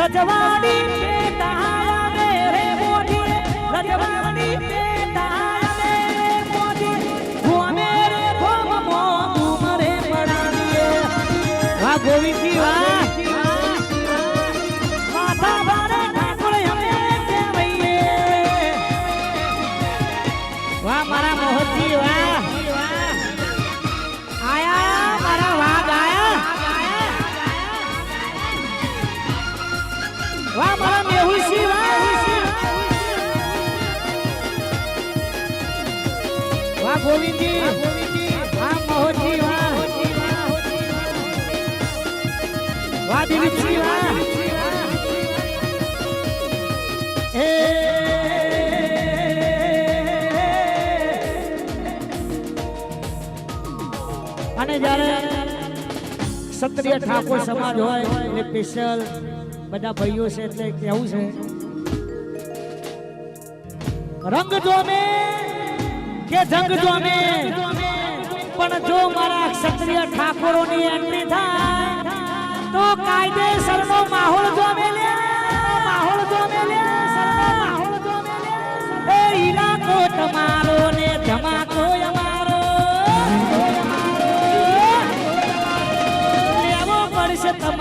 રજવાડી પેટાયા રે મોઢી રજવાડી પેટાયા રે મોઢી ગોમે રે ગોમ મો તુમરે પડાવીએ વાહ ગોવિંદજી વાહ માથા બારે ઠાકોર અમે કેવઈએ વાહ મારા મોહજી વાહ આયા મારા વાઘ આયા વાહ મારા મેહુસી વાહ ગોવિંદજી વાહ મોહજી વાહ વાહ દિલીપજી વાહ એ અને જ્યારે ક્ષત્રિય ઠાકોર સમાજ હોય એટલે સ્પેશિયલ બધા ભાઈઓ છે એટલે કેવું છે રંગ જોમે કે જંગ જોમે પણ જો મારા ક્ષત્રિય ઠાકોરોની એન્ટ્રી થાય તો કાયદેસરનો માહોલ જોમે લે માહોલ જોમે લે માહોલ જોમે લે એ ઈલાકો તમારો ને ધમાકો અમારો લેવો પડશે તમારો